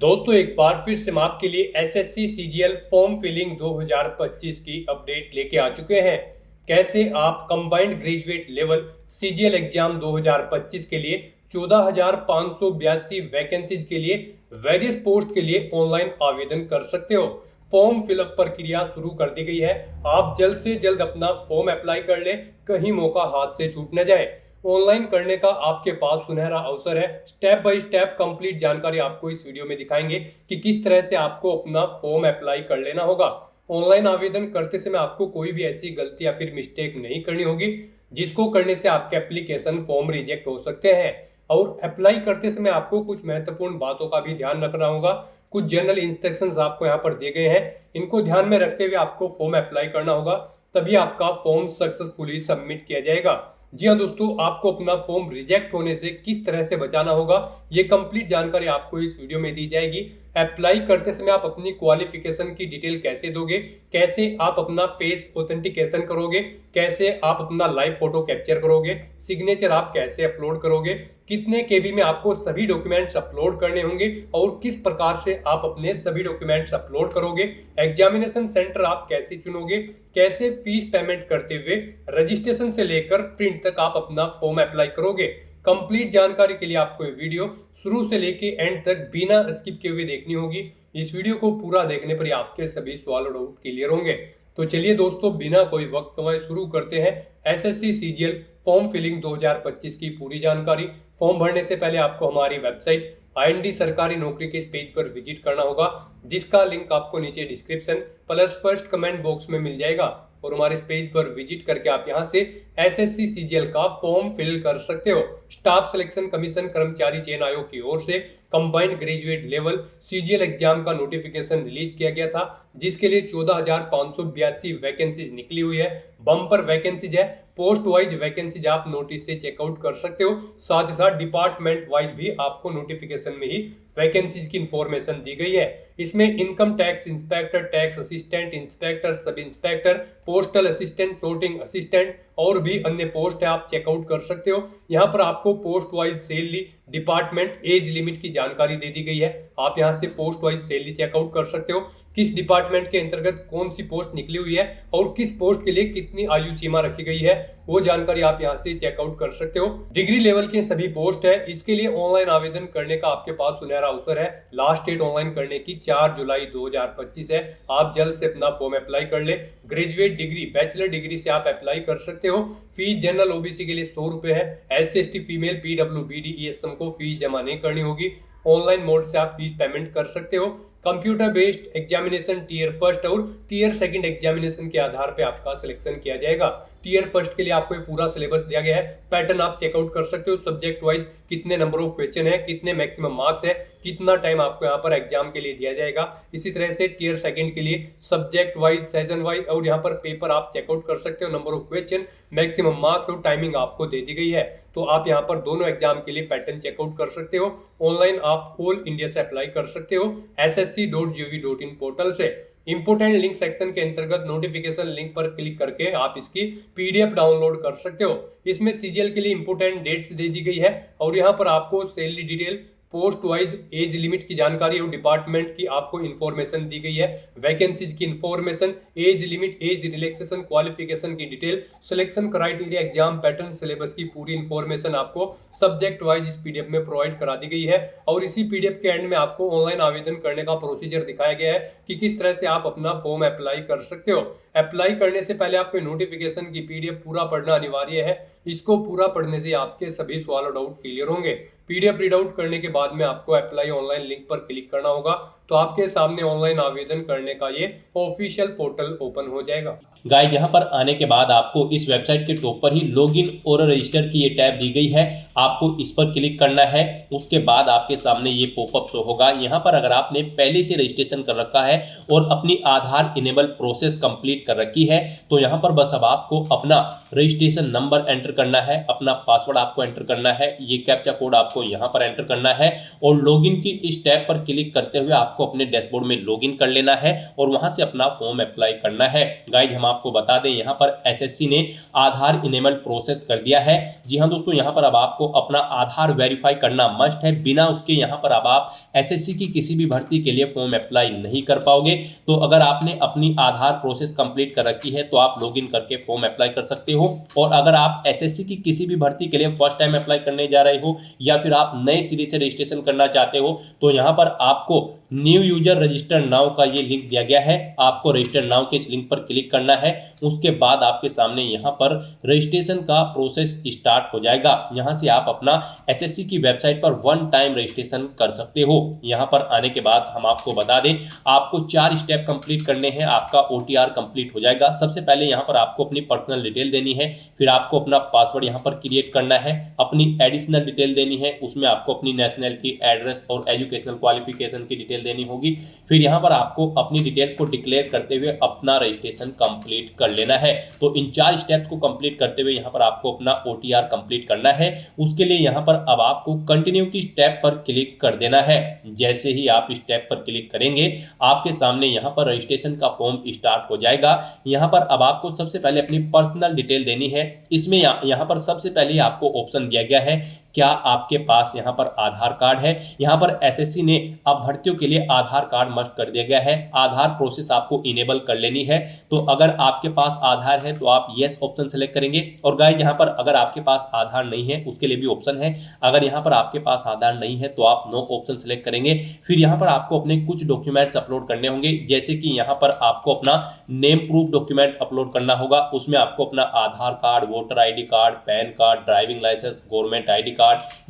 दोस्तों एक बार फिर से हम आपके लिए एसएससी सीजीएल फॉर्म फिलिंग 2025 की अपडेट लेके आ चुके हैं। कैसे आप combined graduate level CGL exam 2025 के लिए 14,582 वैकेंसीज के लिए वेरियस पोस्ट के लिए ऑनलाइन आवेदन कर सकते हो। फॉर्म फिलअप प्रक्रिया शुरू कर दी गई है। आप जल्द से जल्द अपना फॉर्म अप्लाई कर ले, कहीं मौका हाथ से छूट न जाए। ऑनलाइन करने का आपके पास सुनहरा अवसर है। स्टेप बाय स्टेप कंप्लीट जानकारी आपको इस वीडियो में दिखाएंगे कि किस तरह से आपको अपना फॉर्म अप्लाई कर लेना होगा। ऑनलाइन आवेदन करते समय आपको कोई भी ऐसी गलती या फिर मिस्टेक नहीं करनी होगी जिसको करने से आपके एप्लीकेशन फॉर्म रिजेक्ट हो सकते हैं। और अप्लाई करते समय आपको कुछ महत्वपूर्ण बातों का भी ध्यान रखना होगा। कुछ जनरल इंस्ट्रक्शंस आपको यहाँ पर दिए गए हैं, इनको ध्यान में रखते हुए आपको फॉर्म अप्लाई करना होगा, तभी आपका फॉर्म सक्सेसफुली सबमिट किया जाएगा। जी हाँ दोस्तों, आपको अपना फॉर्म रिजेक्ट होने से किस तरह से बचाना होगा, ये कंप्लीट जानकारी आपको इस वीडियो में दी जाएगी। अप्लाई करते समय आप अपनी क्वालिफिकेशन की डिटेल कैसे दोगे, कैसे आप अपना फेस ऑथेंटिकेशन करोगे, कैसे आप अपना लाइव फोटो कैप्चर करोगे, सिग्नेचर आप कैसे अपलोड करोगे, कितने केबी में आपको सभी डॉक्यूमेंट्स अपलोड करने होंगे और किस प्रकार से आप अपने सभी डॉक्यूमेंट्स अपलोड करोगे, एग्जामिनेशन सेंटर आप कैसे चुनोगे, कैसे फीस पेमेंट करते हुए रजिस्ट्रेशन से लेकर प्रिंट तक आप अपना फॉर्म अप्लाई करोगे। कंप्लीट जानकारी के लिए आपको ये वीडियो शुरू से लेके एंड तक बिना स्किप किए हुए देखनी होगी। इस वीडियो को पूरा देखने पर ही आपके सभी सवाल और डाउट क्लियर होंगे। तो चलिए दोस्तों, बिना कोई वक्त गवाए शुरू करते हैं एसएससी सीजीएल फॉर्म फिलिंग 2025 की पूरी जानकारी। फॉर्म भरने से पहले आपको हमारी वेबसाइट आईएनडी सरकारी नौकरी के इस पेज पर विजिट करना होगा, जिसका लिंक आपको नीचे description plus first comment box में मिल जाएगा। और हमारे इस पेज पर विजिट करके आप यहां से एसएससी सीजीएल का फॉर्म फिल कर सकते हो। स्टाफ सिलेक्शन कमीशन कर्मचारी चयन आयोग की ओर से combined graduate level CGL exam का नोटिफिकेशन रिलीज किया गया था, जिसके लिए 14,582 वैकेंसीज निकली हुई है। बम्पर वैकेंसीज है, पोस्ट वाइज वैकेंसीज आप नोटिस से चेकआउट कर सकते हो। साथ ही साथ डिपार्टमेंट वाइज भी आपको नोटिफिकेशन में ही वैकेंसीज की इंफॉर्मेशन दी गई है। इसमें income tax inspector, tax assistant, inspector, sub inspector, postal assistant, sorting assistant और भी अन्य पोस्ट है, आप चेकआउट कर सकते हो। यहाँ पर आपको post wise salary, department, age limit की जानकारी दे दी गई है। आप यहाँ से पोस्ट वाइज सैलरी चेकआउट कर सकते हो, किस डिपार्टमेंट के अंतर्गत कौन सी पोस्ट निकली हुई है और किस पोस्ट के लिए कितनी आयु सीमा रखी गई है, वो जानकारी आप यहाँ से चेकआउट कर सकते हो। डिग्री लेवल के सभी पोस्ट है, इसके लिए ऑनलाइन आवेदन करने का आपके पास सुनहरा अवसर है। लास्ट डेट ऑनलाइन करने की 4 जुलाई 2025 है। आप जल्द से अपना फॉर्म अप्लाई कर ले। ग्रेजुएट डिग्री, बैचलर डिग्री से आप अप्लाई कर सकते हो। फीस जनरल ओबीसी के लिए 100 रुपए है। SC/ST फीमेल PWBD ESM को फीस जमा नहीं करनी होगी। ऑनलाइन मोड से आप फीस पेमेंट कर सकते हो। Computer based examination tier first और टीयर सेकंड एग्जामिनेशन के आधार पे आपका सिलेक्शन किया जाएगा। टीयर फर्स्ट के लिए आपको ये पूरा सिलेबस दिया गया है, पैटर्न आप चेकआउट कर सकते हो। सब्जेक्ट वाइज कितने नंबर ऑफ क्वेश्चन है, कितने मैक्सिमम मार्क्स है, कितना टाइम आपको यहाँ पर एग्जाम के लिए दिया जाएगा। इसी तरह से टीयर सेकंड के लिए सब्जेक्ट वाइज, सेशन वाइज और यहाँ पर पेपर आप चेकआउट कर सकते हो। Number of question, maximum marks और टाइमिंग आपको दे दी गई है। तो आप यहाँ पर दोनों एग्जाम के लिए पैटर्न चेकआउट कर सकते हो। ऑनलाइन आप ऑल इंडिया से अप्लाई कर सकते हो ssc.gov.in पोर्टल से। इंपोर्टेंट लिंक सेक्शन के अंतर्गत नोटिफिकेशन लिंक पर क्लिक करके आप इसकी पीडीएफ डाउनलोड कर सकते हो। इसमें सीजीएल के लिए इंपोर्टेंट डेट्स दे दी गई है और यहाँ पर आपको salary detail, post wise age limit की जानकारी और डिपार्टमेंट की आपको इन्फॉर्मेशन दी गई है। वैकेंसीज की information, age limit, age relaxation, qualification की detail, selection criteria, exam pattern, syllabus की पूरी इन्फॉर्मेशन आपको सब्जेक्ट वाइज इस पीडीएफ में प्रोवाइड करा दी गई है। और इसी पीडीएफ के एंड में आपको ऑनलाइन आवेदन करने का प्रोसीजर दिखाया गया है कि किस तरह से आप अपना फॉर्म अप्लाई कर सकते हो। अप्लाई करने से पहले आपको नोटिफिकेशन की पीडीएफ पूरा पढ़ना अनिवार्य है। इसको पूरा पढ़ने से आपके सभी सवाल और डाउट क्लियर होंगे। पीडीएफ रीड आउट करने के बाद में आपको अप्लाई ऑनलाइन लिंक पर क्लिक करना होगा, तो आपके सामने ऑनलाइन आवेदन करने का ये ऑफिशियल पोर्टल ओपन हो जाएगा। गाइस, यहाँ पर आने के बाद आपको इस वेबसाइट के टॉप पर ही लॉगिन और रजिस्टर की ये टैब दी गई है। आपको इस पर क्लिक करना है। उसके बाद आपके सामने ये पॉपअप शो होगा। यहाँ पर अगर आपने पहले से रजिस्ट्रेशन कर रखा है और अपनी आधार इनेबल प्रोसेस कंप्लीट कर रखी है, तो यहाँ पर बस अब आपको अपना रजिस्ट्रेशन नंबर एंटर करना है, अपना पासवर्ड आपको एंटर करना है, ये कैप्चा कोड आपको यहाँ पर एंटर करना है और लॉगिन की इस टैब पर क्लिक करते हुए आपको आपको अपने डैशबोर्ड में लॉगिन कर लेना है और वहां से अपना फॉर्म अप्लाई करना है। गाइज हम आपको बता दें यहाँ पर एसएससी ने आधार इनेबल प्रोसेस कर दिया है। जी हाँ दोस्तों, यहाँ पर अब आपको अपना आधार वेरीफाई करना मस्ट है। बिना उसके यहाँ पर अब आप एसएससी की किसी भी भर्ती के लिए फॉर्म अप्लाई नहीं कर पाओगे। तो अगर आपने अपनी आधार प्रोसेस कंप्लीट कर रखी है तो आप लॉगिन करके फॉर्म अप्लाई कर सकते हो। और अगर आप एसएससी की किसी भी भर्ती के लिए फर्स्ट टाइम अप्लाई करने जा रहे हो या फिर आप नए सिरे से रजिस्ट्रेशन करना चाहते हो तो यहाँ पर आपको न्यू यूजर रजिस्टर नाउ का ये लिंक दिया गया है। आपको रजिस्टर नाउ के इस लिंक पर क्लिक करना है। उसके बाद आपके सामने यहाँ पर रजिस्ट्रेशन का प्रोसेस स्टार्ट हो जाएगा। यहाँ से आप अपना एसएससी की वेबसाइट पर वन टाइम रजिस्ट्रेशन कर सकते हो। यहाँ पर आने के बाद हम आपको बता दें आपको 4 स्टेप कंप्लीट करने हैं, आपका ओटीआर कंप्लीट हो जाएगा। सबसे पहले यहाँ पर आपको अपनी पर्सनल डिटेल देनी है, फिर आपको अपना पासवर्ड यहाँ पर क्रिएट करना है, अपनी एडिशनल डिटेल देनी है, उसमें आपको अपनी नेशनैलिटी, एड्रेस और एजुकेशनल क्वालिफिकेशन की डिटेल देनी होगी। फिर यहाँ पर आपको अपनी डिटेल्स को डिक्लेयर करते हुए अपना रजिस्ट्रेशन कंप्लीट कर लेना है। तो इन 4 स्टेप्स को कंप्लीट करते हुए यहाँ पर आपको अपना ओटीआर कंप्लीट करना है। उसके लिए यहाँ पर अब आपको कंटिन्यू की स्टेप पर क्लिक कर देना है। जैसे ही आप स्टेप पर क्लिक करेंगे आपके सामने यहाँ पर रजिस्ट्रेशन का फॉर्म स्टार्ट हो जाएगा। यहाँ पर अब आपको सबसे पहले अपनी पर्सनल डिटेल देनी है। इसमें यहाँ पर सबसे पहले आपको ऑप्शन दिया गया है क्या आपके पास यहाँ पर आधार कार्ड है। यहाँ पर एसएससी ने अब भर्तियों के लिए आधार कार्ड मस्ट कर दिया गया है। आधार प्रोसेस आपको इनेबल कर लेनी है। तो अगर आपके पास आधार है तो आप यस ऑप्शन सेलेक्ट करेंगे। और गाइस यहाँ पर अगर आपके पास आधार नहीं है उसके लिए भी ऑप्शन है। अगर यहाँ पर आपके पास आधार नहीं है तो आप नो ऑप्शन सेलेक्ट करेंगे। फिर यहाँ पर आपको अपने कुछ डॉक्यूमेंट्स अपलोड करने होंगे, जैसे कि यहाँ पर आपको अपना नेम प्रूफ डॉक्यूमेंट अपलोड करना होगा। उसमें आपको अपना Aadhaar card, voter ID card, PAN card, driving licence, government ID card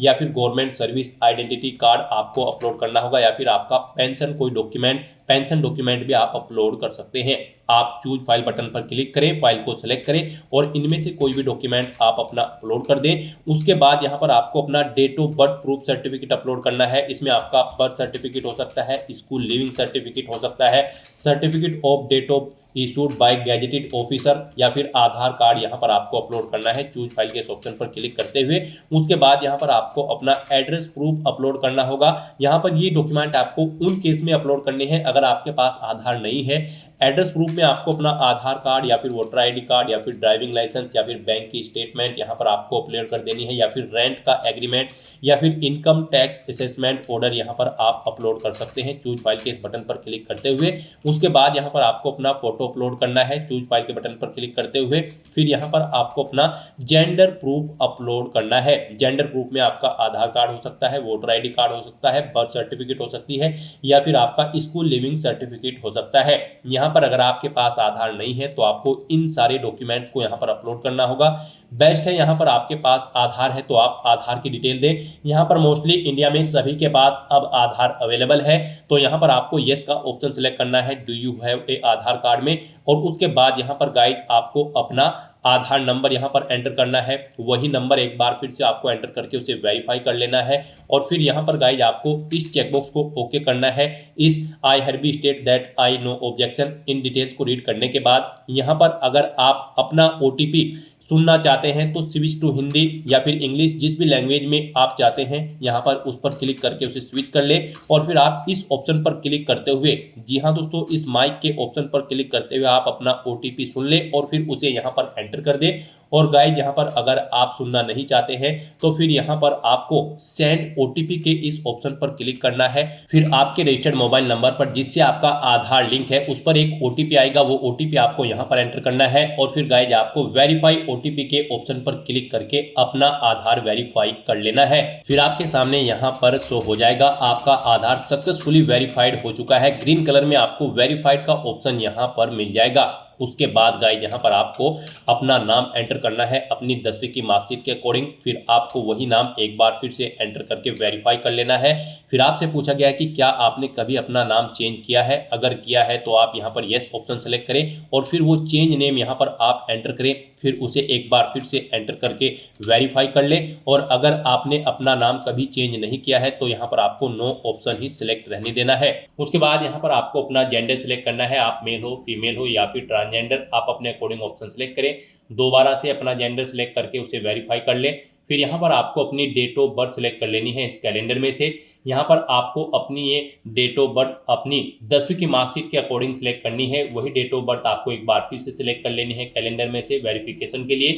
या फिर गवर्नमेंट सर्विस आइडेंटिटी कार्ड आपको अपलोड करना होगा, या फिर आपका पेंशन कोई डॉक्यूमेंट, पेंशन डॉक्यूमेंट भी आप अपलोड कर सकते हैं। आप चूज फाइल बटन पर क्लिक करें, फाइल को सिलेक्ट करें और इनमें से कोई भी डॉक्यूमेंट आप अपना अपलोड कर दें। उसके बाद यहाँ पर आपको अपना date of birth proof certificate upload करना है। इसमें आपका बर्थ सर्टिफिकेट हो सकता है, स्कूल लिविंग सर्टिफिकेट हो सकता है, certificate of date of issued by gazetted officer या फिर आधार कार्ड यहाँ पर आपको अपलोड करना है चूज फाइल के ऑप्शन पर क्लिक करते हुए। उसके बाद यहाँ पर आपको अपना एड्रेस प्रूफ अपलोड करना होगा। यहाँ पर ये डॉक्यूमेंट आपको उन केस में अपलोड करने हैं अगर आपके पास आधार नहीं है। एड्रेस प्रूफ में आपको अपना आधार कार्ड या फिर वोटर आईडी कार्ड या फिर ड्राइविंग लाइसेंस या फिर बैंक की स्टेटमेंट यहाँ पर आपको अपलोड कर देनी है, या फिर रेंट का एग्रीमेंट या फिर इनकम टैक्स असेसमेंट ऑर्डर यहाँ पर आप अपलोड कर सकते हैं चूज फाइल के इस बटन पर क्लिक करते हुए। उसके बाद यहाँ पर आपको अपना फोटो अपलोड करना है चूज फाइल के बटन पर क्लिक करते हुए। फिर यहाँ पर आपको अपना जेंडर प्रूफ अपलोड करना है। जेंडर प्रूफ में आपका आधार कार्ड हो सकता है, वोटर आईडी कार्ड हो सकता है, बर्थ सर्टिफिकेट हो सकती है या फिर आपका स्कूल लिविंग सर्टिफिकेट हो सकता है। यहाँ पर अगर आपके पास आधार नहीं है तो आपको इन सारे डॉक्यूमेंट्स को यहाँ पर अपलोड करना होगा। बेस्ट है यहाँ पर आपके पास आधार है तो आप आधार की डिटेल दें। यहाँ पर मोस्टली इंडिया में सभी के पास अब आधार अवेलेबल है, तो यहाँ पर आपको यस का ऑप्शन सेलेक्ट करना है do you have a Aadhaar card में। और उसके बाद यहाँ पर गाइड आपको अपना आधार नंबर यहाँ पर एंटर करना है। वही नंबर एक बार फिर से आपको एंटर करके उसे वेरीफाई कर लेना है। और फिर यहाँ पर गाइज आपको इस चेकबॉक्स को ओके करना है। इस I have state that I know objection in details को रीड करने के बाद यहाँ पर अगर आप अपना ओटीपी सुनना चाहते हैं तो स्विच टू हिंदी या फिर इंग्लिश, जिस भी लैंग्वेज में आप चाहते हैं यहाँ पर उस पर क्लिक करके उसे स्विच कर ले। और फिर आप इस ऑप्शन पर क्लिक करते हुए, जी हाँ दोस्तों, इस माइक के ऑप्शन पर क्लिक करते हुए आप अपना ओटीपी सुन ले और फिर उसे यहाँ पर एंटर कर दे। और गाइज यहाँ पर अगर आप सुनना नहीं चाहते हैं तो फिर यहाँ पर आपको सेंड ओटीपी के इस ऑप्शन पर क्लिक करना है। फिर आपके रजिस्टर्ड मोबाइल नंबर पर जिससे आपका आधार लिंक है उस पर एक ओटीपी आएगा, वो ओटीपी आपको यहाँ पर एंटर करना है। और फिर गाइज आपको वेरीफाई ओटीपी के ऑप्शन पर क्लिक करके अपना आधार वेरीफाई कर लेना है। फिर आपके सामने यहाँ पर शो हो जाएगा आपका आधार सक्सेसफुली वेरीफाइड हो चुका है। ग्रीन कलर में आपको वेरीफाइड का ऑप्शन यहाँ पर मिल जाएगा। उसके बाद गाइज यहाँ पर आपको अपना नाम एंटर करना है अपनी 10वीं की मार्कशीट के अकॉर्डिंग। फिर आपको वही नाम एक बार फिर से एंटर करके वेरीफाई कर लेना है। फिर आपसे पूछा गया है कि क्या आपने कभी अपना नाम चेंज किया है। अगर किया है तो आप यहाँ पर यस ऑप्शन सेलेक्ट करें और फिर वो चेंज नेम यहाँ पर आप एंटर करें। फिर उसे एक बार फिर से एंटर करके वेरीफाई कर ले। और अगर आपने अपना नाम कभी चेंज नहीं किया है तो यहाँ पर आपको नो ऑप्शन ही सिलेक्ट रहने देना है। उसके बाद यहाँ पर आपको अपना जेंडर सिलेक्ट करना है, आप मेल हो, फीमेल हो या फिर ट्रांसजेंडर, आप अपने अकॉर्डिंग ऑप्शन सेलेक्ट करें। दोबारा से अपना जेंडर सिलेक्ट करके उसे वेरीफाई कर ले। फिर यहाँ पर आपको अपनी डेट ऑफ बर्थ सेलेक्ट कर लेनी है इस कैलेंडर में से। यहाँ पर आपको अपनी ये डेट ऑफ बर्थ अपनी 10वीं की मार्कशीट के अकॉर्डिंग सेलेक्ट करनी है। वही डेट ऑफ बर्थ आपको एक बार फिर से सिलेक्ट कर लेनी है कैलेंडर में से वेरिफिकेशन के लिए।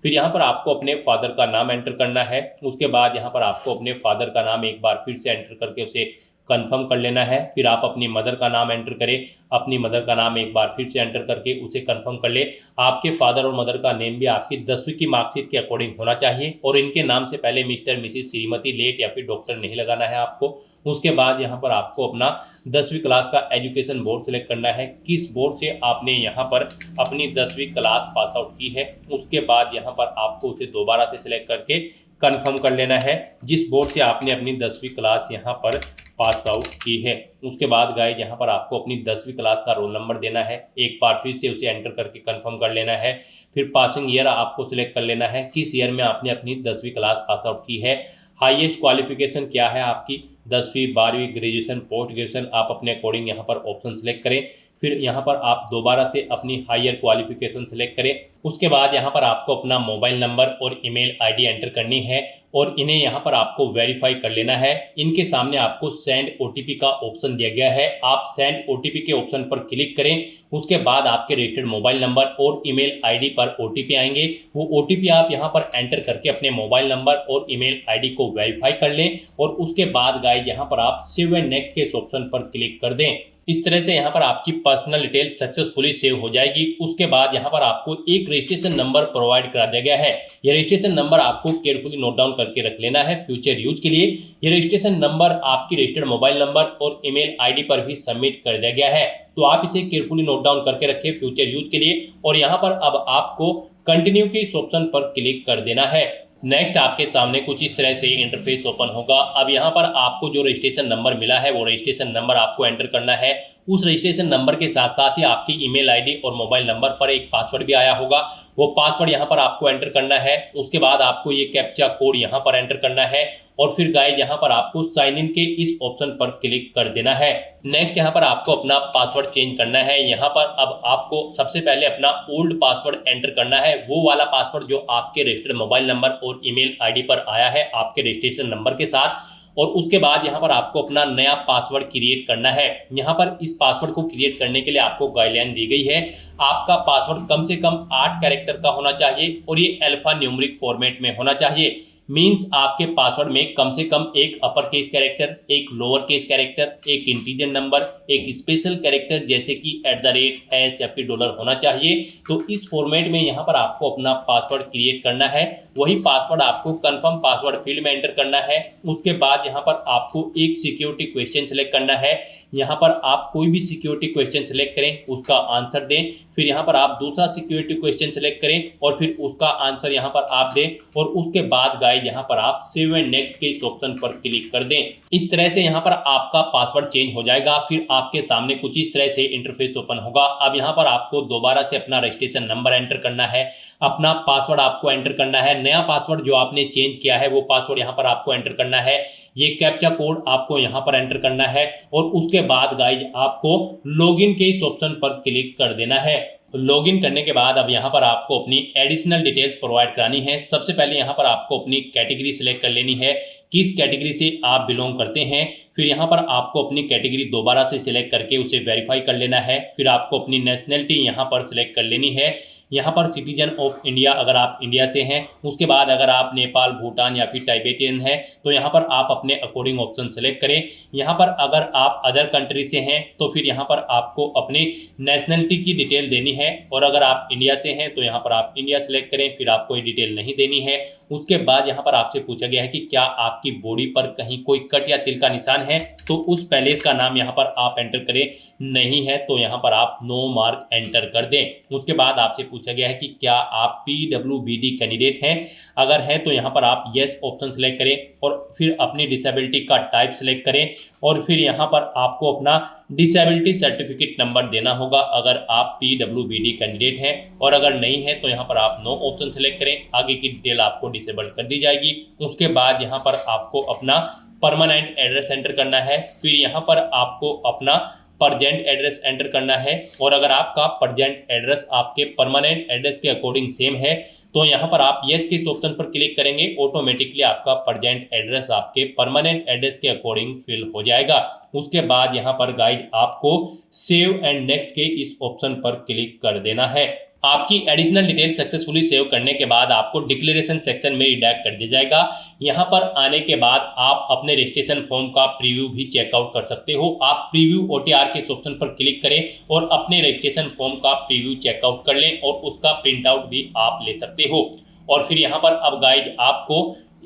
फिर यहाँ पर आपको अपने फादर का नाम एंटर करना है। उसके बाद यहाँ पर आपको अपने फादर का नाम एक बार फिर से एंटर करके उसे कंफर्म कर लेना है। फिर आप अपनी मदर का नाम एंटर करें, अपनी मदर का नाम एक बार फिर से एंटर करके उसे कंफर्म कर ले। आपके फादर और मदर का नेम भी आपकी 10वीं की मार्कशीट के अकॉर्डिंग होना चाहिए और इनके नाम से पहले मिस्टर, मिसिस, श्रीमती, लेट या फिर डॉक्टर नहीं लगाना है आपको। उसके बाद यहाँ पर आपको अपना 10वीं क्लास का एजुकेशन बोर्ड सेलेक्ट करना है, किस बोर्ड से आपने यहाँ पर अपनी 10वीं क्लास पास आउट की है। उसके बाद यहाँ पर आपको उसे दोबारा से सिलेक्ट करके कंफर्म कर लेना है जिस बोर्ड से आपने अपनी 10वीं क्लास यहाँ पर पास आउट की है। उसके बाद गाइस यहाँ पर आपको अपनी 10वीं क्लास का रोल नंबर देना है, एक बार फिर से उसे एंटर करके कंफर्म कर लेना है। फिर पासिंग ईयर आपको सिलेक्ट कर लेना है, किस ईयर में आपने अपनी 10वीं क्लास पास आउट की है। हाईएस्ट क्वालिफिकेशन क्या है आपकी, 10वीं, 12वीं, ग्रेजुएशन, पोस्ट ग्रेजुएशन, आप अपने अकॉर्डिंग यहाँ पर ऑप्शन सेलेक्ट करें। फिर यहाँ पर आप दोबारा से अपनी हायर क्वालिफिकेशन सेलेक्ट करें। उसके बाद यहाँ पर आपको अपना मोबाइल नंबर और ईमेल आईडी एंटर करनी है और इन्हें यहाँ पर आपको वेरीफाई कर लेना है। इनके सामने आपको सेंड ओटीपी का ऑप्शन दिया गया है, आप सेंड ओटीपी के ऑप्शन पर क्लिक करें। उसके बाद आपके रजिस्टर्ड मोबाइल नंबर और ईमेल आईडी पर ओटीपी आएंगे। वो ओटीपी आप यहाँ पर एंटर करके अपने मोबाइल नंबर और ईमेल आईडी को वेरीफाई कर लें और उसके बाद गाइस यहाँ पर आप सेव एंड नेक्स्ट के ऑप्शन पर क्लिक कर दें। इस तरह से यहाँ पर आपकी पर्सनल डिटेल सक्सेसफुली सेव हो जाएगी। उसके बाद यहाँ पर आपको एक रजिस्ट्रेशन नंबर प्रोवाइड करा दिया गया है। ये रजिस्ट्रेशन नंबर आपको केयरफुली नोट डाउन करके रख लेना है फ्यूचर यूज के लिए। ये रजिस्ट्रेशन नंबर आपकी रजिस्टर्ड मोबाइल नंबर और ईमेल आईडी पर भी सबमिट कर दिया गया है, तो आप इसे केयरफुली नोट डाउन करके रखें फ्यूचर यूज के लिए। और यहाँ पर अब आपको कंटिन्यू के इस ऑप्शन पर क्लिक कर देना है। नेक्स्ट आपके सामने कुछ इस तरह से इंटरफेस ओपन होगा। अब यहाँ पर आपको जो रजिस्ट्रेशन नंबर मिला है वो रजिस्ट्रेशन नंबर आपको एंटर करना है। उस रजिस्ट्रेशन नंबर के साथ साथ ही आपकी ईमेल आईडी और मोबाइल नंबर पर एक पासवर्ड भी आया होगा, वो पासवर्ड यहाँ पर आपको एंटर करना है। उसके बाद आपको ये कैप्चा कोड यहाँ पर एंटर करना है और फिर गाइस यहाँ पर आपको साइन इन के इस ऑप्शन पर क्लिक कर देना है। नेक्स्ट यहाँ पर आपको अपना पासवर्ड चेंज करना है। यहाँ पर अब आपको सबसे पहले अपना ओल्ड पासवर्ड एंटर करना है, वो वाला पासवर्ड जो आपके रजिस्टर्ड मोबाइल नंबर और ईमेल आईडी पर आया है आपके रजिस्ट्रेशन नंबर के साथ। और उसके बाद यहाँ पर आपको अपना नया पासवर्ड क्रिएट करना है। यहाँ पर इस पासवर्ड को क्रिएट करने के लिए आपको गाइडलाइन दी गई है। आपका पासवर्ड कम से कम 8 कैरेक्टर का होना चाहिए और ये अल्फा न्यूमेरिक फॉर्मेट में होना चाहिए। मींस आपके पासवर्ड में कम से कम एक अपर केस कैरेक्टर, एक लोअर केस कैरेक्टर, एक इंटीजर नंबर, एक स्पेशल कैरेक्टर जैसे कि @ एस या फिर डॉलर होना चाहिए। तो इस फॉर्मेट में यहाँ पर आपको अपना पासवर्ड क्रिएट करना है। वही पासवर्ड आपको कंफर्म पासवर्ड फील्ड में एंटर करना है। उसके बाद यहाँ पर आपको एक सिक्योरिटी क्वेश्चन सेलेक्ट करना है। यहाँ पर आप कोई भी सिक्योरिटी क्वेश्चन सेलेक्ट करें, उसका आंसर दें। फिर यहाँ पर आप दूसरा सिक्योरिटी क्वेश्चन सेलेक्ट करें और फिर उसका आंसर यहाँ पर आप दें और उसके बाद गाइस यहाँ पर आप सेव एंड नेक्स्ट के इस ऑप्शन पर क्लिक कर दें। इस तरह से यहाँ पर आपका पासवर्ड चेंज हो जाएगा। फिर आपके सामने कुछ इस तरह से इंटरफेस ओपन होगा। अब यहाँ पर आपको दोबारा से अपना रजिस्ट्रेशन नंबर एंटर करना है, अपना पासवर्ड आपको एंटर करना है। नया पासवर्ड जो आपने चेंज किया है वो पासवर्ड यहाँ पर आपको एंटर करना है। ये कैप्चा कोड आपको यहाँ पर एंटर करना है और उसके बाद गाइस आपको लॉगिन के इस ऑप्शन पर क्लिक कर देना है। लॉगिन करने के बाद अब यहाँ पर आपको अपनी एडिशनल डिटेल्स प्रोवाइड करानी है। सबसे पहले यहाँ पर आपको अपनी कैटेगरी सिलेक्ट कर लेनी है, किस कैटेगरी से आप बिलोंग करते हैं। फिर यहाँ पर आपको अपनी कैटेगरी दोबारा से सिलेक्ट करके उसे वेरीफाई कर लेना है। फिर आपको अपनी नेशनलिटी यहाँ पर सिलेक्ट कर लेनी है। यहाँ पर सिटीजन ऑफ इंडिया अगर आप इंडिया से हैं। उसके बाद अगर आप नेपाल, भूटान या फिर टाइबेटियन हैं तो यहाँ पर आप अपने अकॉर्डिंग ऑप्शन सेलेक्ट करें। यहाँ पर अगर आप अदर कंट्री से हैं तो फिर यहाँ पर आपको अपने नेशनलिटी की डिटेल देनी है और अगर आप इंडिया से हैं तो यहाँ पर आप इंडिया सेलेक्ट करें, फिर आप कोई डिटेल नहीं देनी है। उसके बाद यहाँ पर आपसे पूछा गया है कि क्या आपकी बॉडी पर कहीं कोई कट या तिल का निशान है, तो उस पैलेस का नाम यहाँ पर आप एंटर करें। नहीं है तो यहाँ पर आप नो मार्क एंटर कर दें। उसके बाद आपसे पूछा गया है कि क्या आप PWBD कैंडिडेट हैं, अगर हैं तो यहाँ पर आप येस ऑप्शन सेलेक्ट करें और फिर अपनी डिसेबिलिटी का टाइप सेलेक्ट करें और फिर यहाँ पर आपको अपना डिसेबिलिटी सर्टिफिकेट नंबर देना होगा अगर आप PWBD कैंडिडेट हैं। और अगर नहीं है तो यहाँ पर आप नो ऑप्शन सेलेक्ट करें, आगे की डिटेल आपको डिसेबल कर दी जाएगी। उसके बाद यहाँ पर आपको अपना परमानेंट एड्रेस एंटर करना है। फिर यहाँ पर आपको अपना परजेंट एड्रेस एंटर करना है और अगर आपका परजेंट एड्रेस आपके परमानेंट एड्रेस के अकॉर्डिंग सेम है तो यहाँ पर आप यस के इस ऑप्शन पर क्लिक करेंगे, ऑटोमेटिकली आपका प्रेजेंट एड्रेस आपके परमानेंट एड्रेस के अकॉर्डिंग फिल हो जाएगा। उसके बाद यहाँ पर गाइड आपको सेव एंड नेक्स्ट के इस ऑप्शन पर क्लिक कर देना है। आपकी एडिशनल डिटेल सक्सेसफुली सेव करने के बाद आपको डिक्लेरेशन सेक्शन में रिडायरेक्ट कर दिया जाएगा। यहाँ पर आने के बाद आप अपने रजिस्ट्रेशन फॉर्म का प्रीव्यू भी चेकआउट कर सकते हो। आप प्रीव्यू ओटीआर के ऑप्शन पर क्लिक करें और अपने रजिस्ट्रेशन फॉर्म का प्रीव्यू चेकआउट कर लें और उसका प्रिंट आउट भी आप ले सकते हो। और फिर यहाँ पर अब गाइड आपको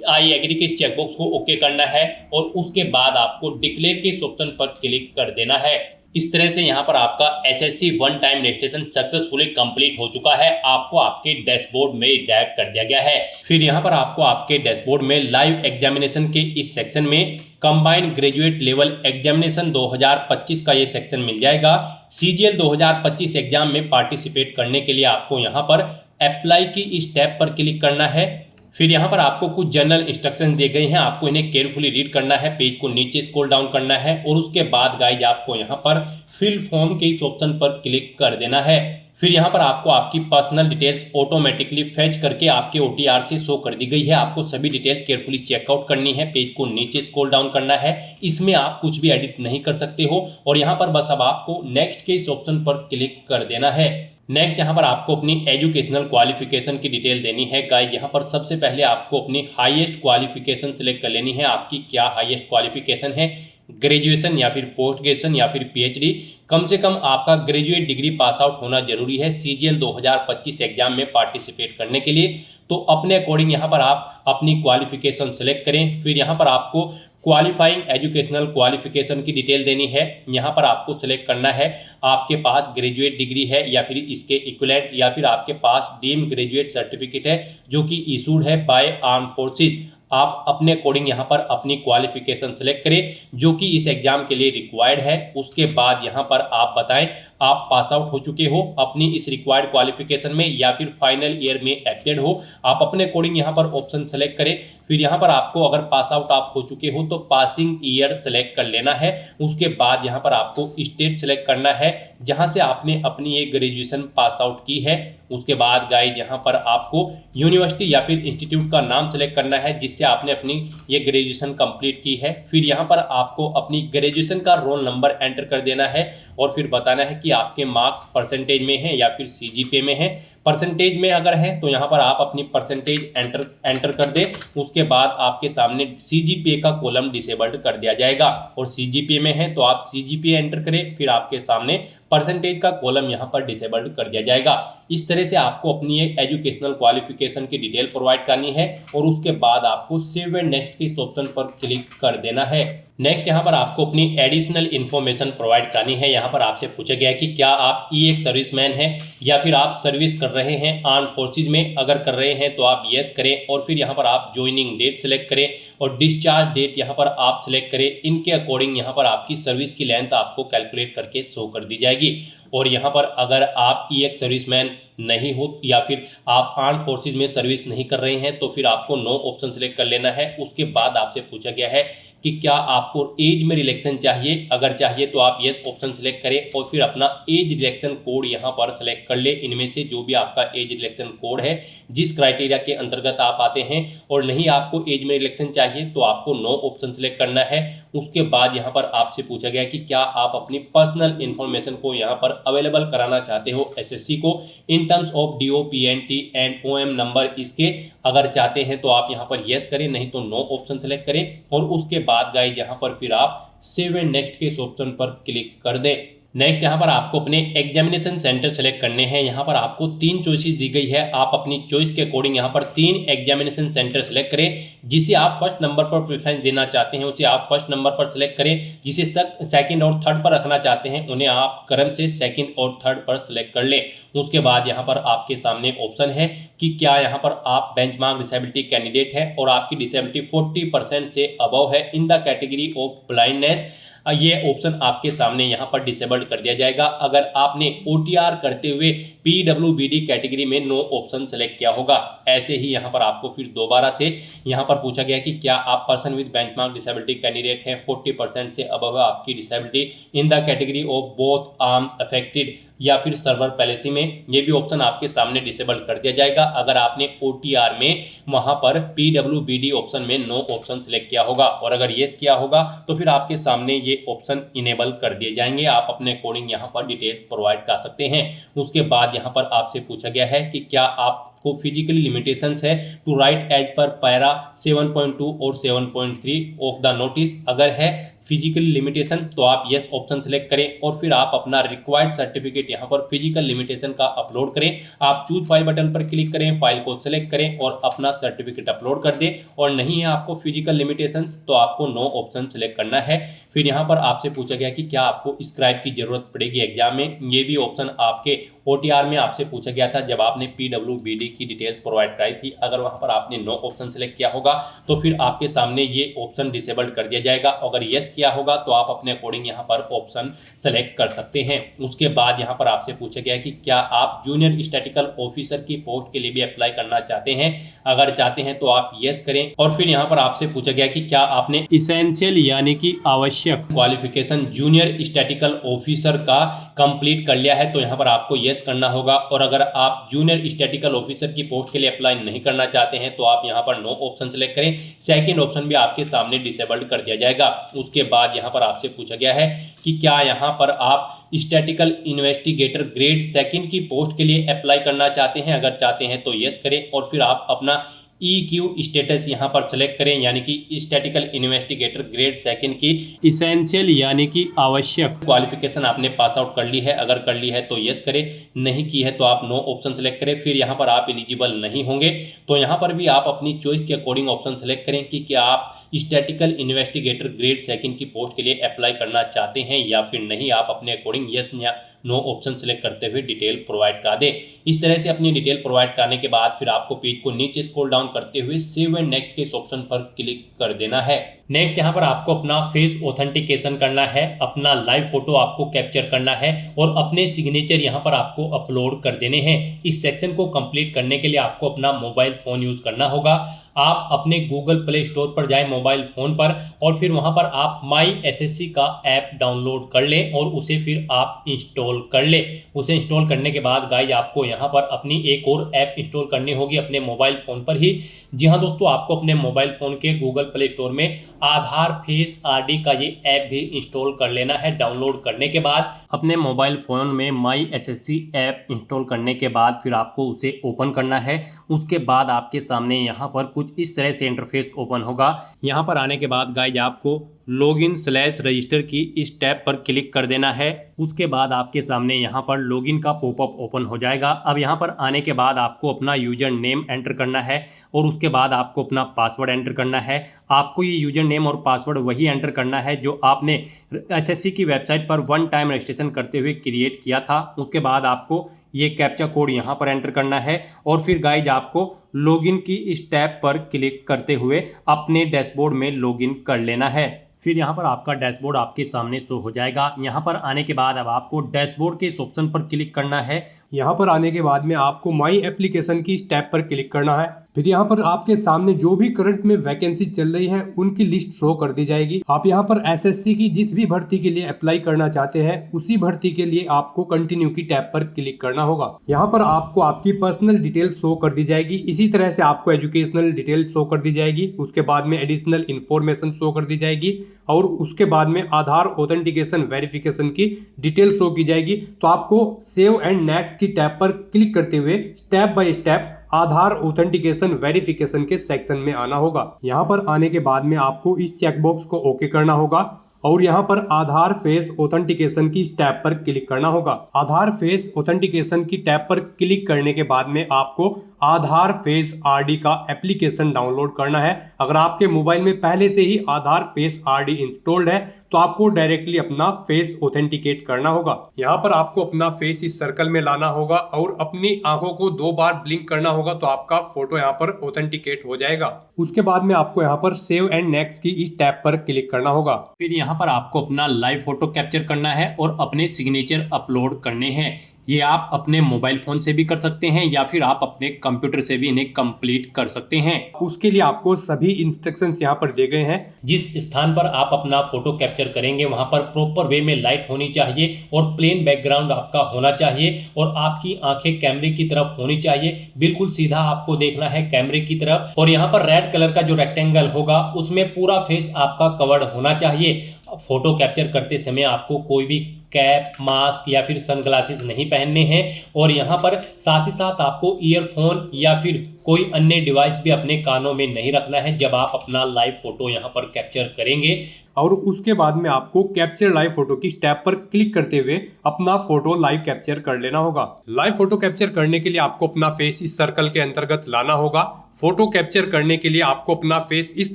आई एग्री के चेकबॉक्स को ओके करना है और उसके बाद आपको डिक्लेयर के ऑप्शन पर क्लिक कर देना है। इस तरह से यहाँ पर आपका SSC one time registration successfully complete हो चुका है। आपको आपके डैशबोर्ड में डायरेक्ट कर दिया गया है। फिर यहाँ पर आपको आपके डैशबोर्ड में लाइव एग्जामिनेशन के इस सेक्शन में कंबाइंड ग्रेजुएट लेवल एग्जामिनेशन 2025 का ये सेक्शन मिल जाएगा। सीजीएल 2025 एग्जाम में पार्टिसिपेट करने के लिए आपको यहाँ पर अप्लाई की इस टैब पर क्लिक करना है। फिर यहाँ पर आपको कुछ जनरल इंस्ट्रक्शन दिए गए हैं, आपको इन्हें केयरफुली रीड करना है, पेज को नीचे स्क्रॉल डाउन करना है और उसके बाद गाइज आपको यहाँ पर फिल फॉर्म के इस ऑप्शन पर क्लिक कर देना है। फिर यहाँ पर आपको आपकी पर्सनल डिटेल्स ऑटोमेटिकली फैच करके आपके ओटीआर से शो कर दी गई है। आपको सभी डिटेल्स केयरफुली चेकआउट करनी है, पेज को नीचे स्क्रॉल डाउन करना है। इसमें आप कुछ भी एडिट नहीं कर सकते हो और यहाँ पर बस अब आपको नेक्स्ट के इस ऑप्शन पर क्लिक कर देना है। नेक्स्ट यहाँ पर आपको अपनी एजुकेशनल क्वालिफिकेशन की डिटेल देनी है। गाइस यहाँ पर सबसे पहले आपको अपनी हाईएस्ट क्वालिफिकेशन सिलेक्ट कर लेनी है। आपकी क्या हाईएस्ट क्वालिफिकेशन है, ग्रेजुएशन या फिर पोस्ट ग्रेजुएशन या फिर पीएचडी। कम से कम आपका ग्रेजुएट डिग्री पास आउट होना जरूरी है सीजीएल 2025 एग्जाम में पार्टिसिपेट करने के लिए। तो अपने अकॉर्डिंग यहाँ पर आप अपनी क्वालिफिकेशन सिलेक्ट करें। फिर यहाँ पर आपको क्वालिफाइंग एजुकेशनल क्वालिफिकेशन की डिटेल देनी है। यहाँ पर आपको सिलेक्ट करना है आपके पास ग्रेजुएट डिग्री है या फिर इसके इक्विवेलेंट या फिर आपके पास डीम्ड ग्रेजुएट सर्टिफिकेट है जो कि इशूड है बाय आर्म फोर्सेज। आप अपने अकॉर्डिंग यहाँ पर अपनी क्वालिफिकेशन सिलेक्ट करें जो कि इस एग्जाम के लिए रिक्वायर्ड है। उसके बाद यहाँ पर आप बताएं आप पास आउट हो चुके हो अपनी इस रिक्वायर्ड क्वालिफिकेशन में या फिर फाइनल ईयर में एप्टेड हो। आप अपने अकॉर्डिंग यहाँ पर ऑप्शन सेलेक्ट करें। फिर यहाँ पर आपको अगर पास आउट आप हो चुके हो तो पासिंग ईयर सेलेक्ट कर लेना है। उसके बाद यहाँ पर आपको स्टेट सेलेक्ट करना है जहाँ से आपने अपनी ये ग्रेजुएशन पास आउट की है। उसके बाद गाइड यहाँ पर आपको यूनिवर्सिटी या फिर इंस्टीट्यूट का नाम सेलेक्ट करना है जिससे आपने अपनी ये ग्रेजुएशन कंप्लीट की है। फिर यहाँ पर आपको अपनी ग्रेजुएशन का रोल नंबर एंटर कर देना है और फिर बताना है कि आपके मार्क्स परसेंटेज में है या फिर सीजीपीए में है। परसेंटेज में अगर है तो यहाँ पर आप अपनी परसेंटेज एंटर कर दें। उसके बाद आपके सामने सीजीपीए का कॉलम डिसेबल्ड कर दिया जाएगा और सीजीपीए में है तो आप सीजीपीए एंटर करें। फिर आपके सामने परसेंटेज का कॉलम यहाँ पर डिसेबल्ड कर दिया जाएगा। इस तरह से आपको अपनी एक एजुकेशनल क्वालिफिकेशन की डिटेल प्रोवाइड करनी है और उसके बाद आपको सेव एंड नेक्स्ट के इस ऑप्शन पर क्लिक कर देना है। नेक्स्ट यहाँ पर आपको अपनी एडिशनल इन्फॉर्मेशन प्रोवाइड करनी है। यहाँ पर आपसे पूछा गया है कि क्या आप एक सर्विसमैन हैं या फिर आप सर्विस कर रहे हैं आर्म फोर्सेज में। अगर कर रहे हैं तो आप यस करें और फिर यहाँ पर आप ज्वाइनिंग डेट सेलेक्ट करें और डिस्चार्ज डेट यहाँ पर आप सिलेक्ट करें। इनके अकॉर्डिंग यहाँ पर आपकी सर्विस की लेंथ आपको कैलकुलेट करके शो कर दी जाएगी। और यहाँ पर अगर आप एक सर्विसमैन नहीं हो या फिर आप आर्म फोर्सेज में सर्विस नहीं कर रहे हैं तो फिर आपको नो ऑप्शन सेलेक्ट कर लेना है। उसके बाद आपसे पूछा गया है कि क्या आपको एज में रिलैक्सेशन चाहिए। अगर चाहिए तो आप यस ऑप्शन सेलेक्ट करें और फिर अपना एज रिलैक्सेशन कोड यहाँ पर सेलेक्ट कर ले। इनमें से जो भी आपका एज रिलैक्सेशन कोड है जिस क्राइटेरिया के अंतर्गत आप आते हैं और नहीं आपको एज में रिलैक्सेशन चाहिए तो आपको नो ऑप्शन सेलेक्ट करना है। उसके बाद यहाँ पर आपसे पूछा गया कि क्या आप अपनी पर्सनल इंफॉर्मेशन को यहाँ पर अवेलेबल कराना चाहते हो एसएससी को in terms of DoPT and OM number. इसके अगर चाहते हैं तो आप यहाँ पर यस करें, नहीं तो नो ऑप्शन सेलेक्ट करें और उसके बाद गाइस यहाँ पर फिर आप सेव एंड नेक्स्ट के इस ऑप्शन पर क्लिक कर दें। नेक्स्ट यहाँ पर आपको अपने एग्जामिनेशन सेंटर सेलेक्ट करने हैं। यहाँ पर आपको 3 चॉइसेस दी गई है। आप अपनी चॉइस के अकॉर्डिंग यहाँ पर 3 एग्जामिनेशन सेंटर सेलेक्ट करें। जिसे आप फर्स्ट नंबर पर प्रेफरेंस देना चाहते हैं उसे आप फर्स्ट नंबर पर सेलेक्ट करें। जिसे सेकंड और थर्ड पर रखना चाहते हैं उन्हें आप क्रम से सेकंड और थर्ड पर सेलेक्ट कर लें। उसके बाद यहाँ पर आपके सामने ऑप्शन है कि क्या यहाँ पर आप बेंचमार्क डिसेबिलिटी कैंडिडेट है और आपकी डिसेबिलिटी 40% से अबव है in the category of blindness. ये ऑप्शन आपके सामने यहाँ पर डिसेबल्ड कर दिया जाएगा अगर आपने ओटीआर करते हुए पीडब्ल्यूबीडी कैटेगरी में नो ऑप्शन सेलेक्ट किया होगा। ऐसे ही यहाँ पर आपको फिर दोबारा से यहाँ पर पूछा गया कि क्या आप person with benchmark disability candidate हैं, 40% से अबव आपकी disability in the category of both arms affected. या फिर सर्वर पॉलिसी में, ये भी ऑप्शन आपके सामने डिसेबल कर दिया जाएगा अगर आपने OTR में वहां पर PWBD ऑप्शन में नो ऑप्शन सिलेक्ट किया होगा। और अगर येस किया होगा तो फिर आपके सामने ये ऑप्शन इनेबल कर दिए जाएंगे, आप अपने अकॉर्डिंग यहाँ पर डिटेल्स प्रोवाइड कर सकते हैं। उसके बाद यहाँ पर आपसे पूछा गया है कि क्या आपको फिजिकली लिमिटेशंस है to write as per para 7.2 और 7.3 ऑफ द नोटिस। अगर है फिजिकल लिमिटेशन तो आप यस ऑप्शन सेलेक्ट करें और फिर आप अपना रिक्वायर्ड सर्टिफिकेट यहाँ पर फिजिकल लिमिटेशन का अपलोड करें। आप चूज फाइल बटन पर क्लिक करें, फाइल को सेलेक्ट करें और अपना सर्टिफिकेट अपलोड कर दें। और नहीं है आपको फिजिकल लिमिटेशंस तो आपको नो ऑप्शन सेलेक्ट करना है। फिर यहाँ पर आपसे पूछा गया कि क्या आपको स्क्राइब की जरूरत पड़ेगी एग्जाम में, ये भी ऑप्शन आपके OTR में आपसे पूछा गया था जब आपने PWBD की डिटेल्स प्रोवाइड कराई थी। अगर वहां पर आपने नो ऑप्शन सेलेक्ट किया होगा तो फिर आपके सामने ये ऑप्शन डिसेबल्ड कर दिया जाएगा। अगर यस किया होगा तो आप अपने अकॉर्डिंग यहाँ पर ऑप्शन सेलेक्ट कर सकते हैं। उसके बाद यहाँ पर आपसे पूछा गया कि क्या आप जूनियर स्टैटिकल ऑफिसर की पोस्ट के लिए भी अप्लाई करना चाहते हैं। अगर चाहते हैं तो आप यस करें। और फिर यहाँ पर आपसे पूछा गया कि क्या आपने इसेंशियल यानी कि आवश्यक क्वालिफिकेशन जूनियर स्टैटिकल ऑफिसर का कंप्लीट कर लिया है तो यहाँ पर आपको यस करना होगा। और अगर आप जूनियर स्टैटिकल ऑफिसर की पोस्ट के लिए अप्लाई नहीं करना चाहते हैं तो आप यहाँ पर नो ऑप्शन सेलेक्ट करें। सेकंड ऑप्शन भी आपके सामने डिसेबल्ड कर दिया जाएगा। उसके बाद यहाँ पर आपसे पूछा गया है कि क्या यहाँ पर आप स्टैटिकल इन्वेस्टिगेटर ग्रेड 2 की पोस्ट के लिए अप्लाई करना चाहते हैं। अगर चाहते हैं तो यस करें और फिर आप अपना EQ स्टेटस यहाँ पर सेलेक्ट करें, यानी कि स्टैटिकल इन्वेस्टिगेटर ग्रेड 2 की इसेंशियल यानी कि आवश्यक क्वालिफिकेशन आपने पास आउट कर ली है। अगर कर ली है तो यस करें, नहीं की है तो आप नो ऑप्शन सेलेक्ट करें। फिर यहाँ पर आप एलिजिबल नहीं होंगे तो यहाँ पर भी आप अपनी चॉइस के अकॉर्डिंग ऑप्शन सेलेक्ट करें कि क्या आप स्टैटिकल इन्वेस्टिगेटर ग्रेड 2 की पोस्ट के लिए अप्लाई करना चाहते हैं या फिर नहीं। आप अपने अकॉर्डिंग यस या नो ऑप्शन सेलेक्ट करते हुए डिटेल प्रोवाइड करा दें। इस तरह से अपनी डिटेल प्रोवाइड कराने के बाद फिर आपको पेज को नीचे स्क्रॉल डाउन करते हुए सेव एंड नेक्स्ट के इस ऑप्शन पर क्लिक कर देना है। नेक्स्ट यहाँ पर आपको अपना फेस ऑथेंटिकेशन करना है, अपना लाइव फोटो आपको कैप्चर करना है और अपने सिग्नेचर यहाँ पर आपको अपलोड कर देने हैं। इस सेक्शन को कंप्लीट करने के लिए आपको अपना मोबाइल फोन यूज करना होगा। आप अपने गूगल प्ले स्टोर पर जाएं मोबाइल फोन पर और फिर वहां पर आप माई SSC का ऐप डाउनलोड कर लें और उसे फिर आप इंस्टॉल कर लें। उसे इंस्टॉल करने के बाद गाइज आपको यहां पर अपनी एक और ऐप इंस्टॉल करनी होगी अपने मोबाइल फोन पर ही। जी हाँ दोस्तों, आपको अपने मोबाइल फोन के गूगल प्ले स्टोर में आधार फेस RD का ये ऐप भी इंस्टॉल कर लेना है। डाउनलोड करने के बाद अपने मोबाइल फोन में माई SSC ऐप इंस्टॉल करने के बाद फिर आपको उसे ओपन करना है। उसके बाद आपके सामने यहाँ पर कुछ इस तरह से इंटरफेस ओपन होगा। यहाँ पर आने के बाद गाइज आपको लॉगिन/रजिस्टर की इस टैब पर क्लिक कर देना है। उसके बाद आपके सामने यहाँ पर लॉगिन का पॉपअप ओपन हो जाएगा। अब यहाँ पर आने के बाद आपको अपना यूजर नेम एंटर करना है और उसके बाद आपको अपना पासवर्ड एंटर करना है। आपको ये यूजर नेम और पासवर्ड वही एंटर करना है जो आपने SSC की वेबसाइट पर 1 टाइम रजिस्ट्रेशन करते हुए क्रिएट किया था। उसके बाद आपको ये कैप्चा कोड यहाँ पर एंटर करना है और फिर गाइज आपको लॉगिन की इस टैब पर क्लिक करते हुए अपने डैशबोर्ड में लॉगिन कर लेना है। फिर यहाँ पर आपका डैशबोर्ड आपके सामने शो हो जाएगा। यहाँ पर आने के बाद अब आपको डैशबोर्ड के इस ऑप्शन पर क्लिक करना है। यहाँ पर आने के बाद में आपको माई एप्लीकेशन की इस टैब पर क्लिक करना है। फिर यहाँ पर आपके सामने जो भी करंट में वैकेंसी चल रही है उनकी लिस्ट शो कर दी जाएगी। आप यहाँ पर SSC की जिस भी भर्ती के लिए अप्लाई करना चाहते हैं उसी भर्ती के लिए आपको कंटिन्यू की टैब पर क्लिक करना होगा। यहाँ पर आपको आपकी पर्सनल डिटेल शो कर दी जाएगी। इसी तरह से आपको एजुकेशनल डिटेल शो कर दी जाएगी। उसके बाद में एडिशनल इंफॉर्मेशन शो कर दी जाएगी और उसके बाद में आधार ऑथेंटिकेशन वेरिफिकेशन की डिटेल शो की जाएगी। तो आपको सेव एंड नेक्स्ट की टैब पर क्लिक करते हुए step by step Aadhaar authentication verification के सेक्शन में आना होगा। यहाँ पर आने के बाद में आपको इस चेकबॉक्स को ओके करना होगा और यहाँ पर आधार फेस ऑथेंटिकेशन की टैब पर क्लिक करना होगा। आधार फेस ऑथेंटिकेशन की टैब पर क्लिक करने के बाद में आपको आधार फेस RD का एप्लीकेशन डाउनलोड करना है। अगर आपके मोबाइल में पहले से ही आधार फेस RD इंस्टॉल्ड है तो आपको डायरेक्टली अपना फेस ऑथेंटिकेट करना होगा। यहाँ पर आपको अपना फेस इस सर्कल में लाना होगा और अपनी आंखों को 2 बार ब्लिंक करना होगा तो आपका फोटो यहाँ पर ऑथेंटिकेट हो जाएगा। उसके बाद में आपको यहाँ पर सेव एंड नेक्स्ट की इस टैब पर क्लिक करना होगा। फिर यहाँ पर आपको अपना लाइव फोटो कैप्चर करना है और अपने सिग्नेचर अपलोड करने हैं। ये आप अपने मोबाइल फोन से भी कर सकते हैं या फिर आप अपने कंप्यूटर से भी इन्हें कंप्लीट कर सकते हैं। उसके लिए आपको सभी इंस्ट्रक्शंस यहाँ पर दिए गए हैं। जिस स्थान पर आप अपना फोटो कैप्चर करेंगे वहां पर प्रॉपर वे में लाइट होनी चाहिए और प्लेन बैकग्राउंड आपका होना चाहिए और आपकी आंखें कैमरे की तरफ होनी चाहिए। बिल्कुल सीधा आपको देखना है कैमरे की तरफ और यहाँ पर रेड कलर का जो रेक्टेंगल होगा उसमें पूरा फेस आपका कवर्ड होना चाहिए। फोटो कैप्चर करते समय आपको कोई भी कैप, मास्क या फिर सनग्लासेस नहीं पहनने हैं और यहाँ पर साथ ही साथ आपको ईयरफोन या फिर कोई अन्य डिवाइस भी अपने कानों में नहीं रखना है जब आप अपना लाइव फोटो यहाँ पर कैप्चर करेंगे। और उसके बाद में आपको कैप्चर लाइव फोटो की टैब पर क्लिक करते हुए अपना फोटो लाइव कैप्चर कर लेना होगा। लाइव फोटो कैप्चर करने के लिए आपको अपना फेस इस सर्कल के अंतर्गत लाना होगा। फोटो कैप्चर करने के लिए आपको अपना फेस इस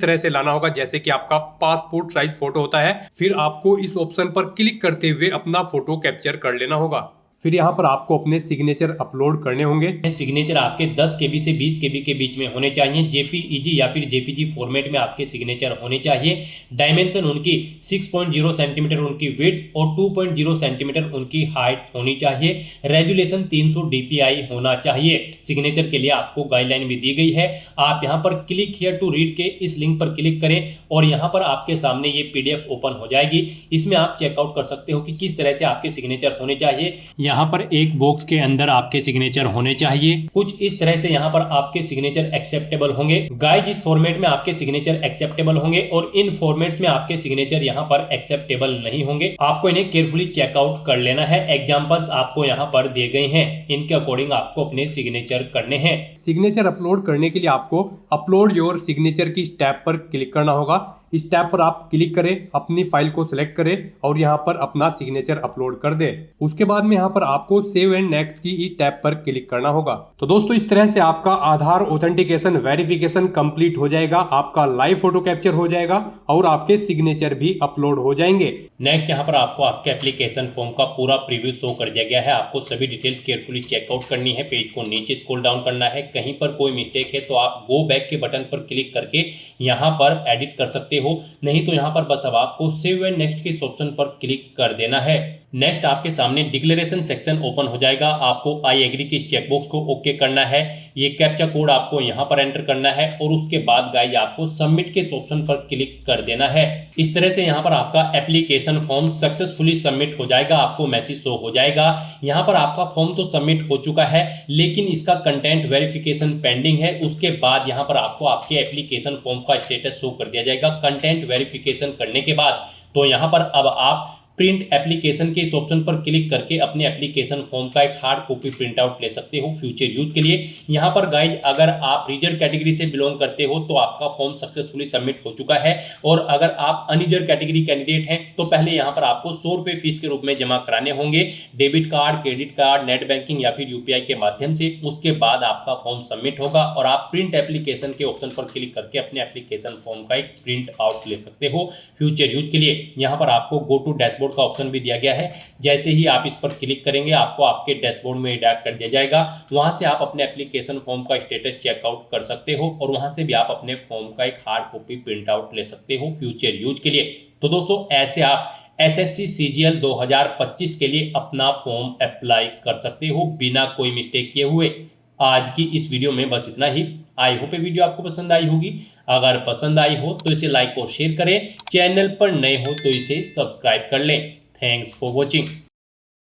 तरह से लाना होगा जैसे कि आपका पासपोर्ट साइज फोटो होता है। फिर आपको इस ऑप्शन पर क्लिक करते हुए अपना फोटो कैप्चर कर लेना होगा। फिर यहाँ पर आपको अपने सिग्नेचर अपलोड करने होंगे। सिग्नेचर आपके 10 KB से 20 KB के बीच में होने चाहिए। JPEG या फिर JPG फॉर्मेट में आपके सिग्नेचर होने चाहिए। डायमेंशन उनकी 6.0 सेंटीमीटर उनकी विड्थ और 2.0 सेंटीमीटर उनकी हाइट होनी चाहिए। रेजुलेशन 300 DPI होना चाहिए। सिग्नेचर के लिए आपको गाइडलाइन भी दी गई है। आप यहाँ पर क्लिक हियर टू रीड के इस लिंक पर क्लिक करें और यहाँ पर आपके सामने ये PDF ओपन हो जाएगी। इसमें आप चेकआउट कर सकते हो कि किस तरह से आपके सिग्नेचर होने चाहिए। यहाँ पर एक बॉक्स के अंदर आपके सिग्नेचर होने चाहिए। कुछ इस तरह से यहाँ पर आपके सिग्नेचर एक्सेप्टेबल होंगे। गाइस, इस फॉर्मेट में आपके सिग्नेचर एक्सेप्टेबल होंगे और इन फॉर्मेट्स में आपके सिग्नेचर यहाँ पर एक्सेप्टेबल नहीं होंगे। आपको इन्हें केयरफुली चेकआउट कर लेना है। एग्जांपल्स आपको यहाँ पर दिए गए हैं, इनके अकॉर्डिंग आपको अपने सिग्नेचर करने हैं। सिग्नेचर अपलोड करने के लिए आपको अपलोड योर सिग्नेचर की टैब पर क्लिक करना होगा। इस टैब पर आप क्लिक करें, अपनी फाइल को सिलेक्ट करें और यहाँ पर अपना सिग्नेचर अपलोड कर दें। उसके बाद में यहाँ पर आपको सेव एंड नेक्स्ट की इस टैब पर क्लिक करना होगा। तो दोस्तों, इस तरह से आपका आधार ऑथेंटिकेशन वेरिफिकेशन कंप्लीट हो जाएगा, आपका लाइव फोटो कैप्चर हो जाएगा और आपके सिग्नेचर भी अपलोड हो जाएंगे। नेक्स्ट यहाँ पर आपको आपके एप्लीकेशन फॉर्म का पूरा प्रीव्यू शो कर दिया गया है। आपको सभी डिटेल्स केयरफुली चेकआउट करनी है। पेज को नीचे स्क्रॉल डाउन करना है। कहीं पर कोई मिस्टेक है तो आप गो बैक के बटन पर क्लिक करके यहाँ पर एडिट कर सकते हो, नहीं तो यहाँ पर बस अब आपको सेव एंड नेक्स्ट के इस ऑप्शन पर क्लिक कर देना है। नेक्स्ट आपके सामने डिक्लेरेशन सेक्शन ओपन हो जाएगा। आपको आई एग्री की इस चेकबॉक्स को ओके करना है। ये कैप्चा कोड आपको यहाँ पर एंटर करना है और उसके बाद गाइस आपको सबमिट के इस ऑप्शन पर क्लिक कर देना है। इस तरह से यहाँ पर आपका एप्लीकेशन फॉर्म सक्सेसफुली सबमिट हो जाएगा। आपको मैसेज शो हो जाएगा। यहाँ पर आपका फॉर्म तो सबमिट हो चुका है लेकिन इसका कंटेंट वेरिफिकेशन पेंडिंग है। उसके बाद यहाँ पर आपको आपके एप्लीकेशन फॉर्म का स्टेटस शो कर दिया जाएगा। कंटेंट वेरिफिकेशन करने के बाद तो यहाँ पर अब आप प्रिंट एप्लीकेशन के इस ऑप्शन पर क्लिक करके अपने एप्लीकेशन फॉर्म का एक हार्ड कॉपी प्रिंट आउट ले सकते हो फ्यूचर यूज के लिए। यहाँ पर गाइड अगर आप रिजर्व कैटेगरी से बिलोंग करते हो तो आपका फॉर्म सक्सेसफुली सबमिट हो चुका है और अगर आप अनरिजर्व कैटेगरी कैंडिडेट हैं तो पहले यहाँ पर आपको 100 रुपये फीस के रूप में जमा कराने होंगे, debit card, credit card, net banking या फिर UPI के माध्यम से। उसके बाद आपका फॉर्म सबमिट होगा और आप प्रिंट एप्लीकेशन के ऑप्शन पर क्लिक करके अपने एप्लीकेशन फॉर्म का एक प्रिंट आउट ले सकते हो फ्यूचर यूज के लिए। यहाँ पर आपको गो टू डैशबोर्ड का ऑप्शन भी दिया गया है। जैसे ही आप इस पर क्लिक करेंगे आपको आपके डैशबोर्ड में डायरेक्ट कर दिया जाएगा। वहां से आप अपने एप्लीकेशन फॉर्म का स्टेटस चेकआउट कर सकते हो और वहां से भी आप अपने फॉर्म का एक हार्ड कॉपी प्रिंट आउट ले सकते हो फ्यूचर यूज के लिए। तो दोस्तों, ऐसे आप SSC CGL 2025 के लिए अपना फॉर्म अप्लाई कर सकते हो बिना कोई मिस्टेक किए हुए। आज की इस वीडियो में बस इतना ही। आई होप ये वीडियो आपको पसंद आई होगी। अगर पसंद आई हो तो इसे लाइक और शेयर करें। चैनल पर नए हो तो इसे सब्सक्राइब कर लें। Thanks for watching.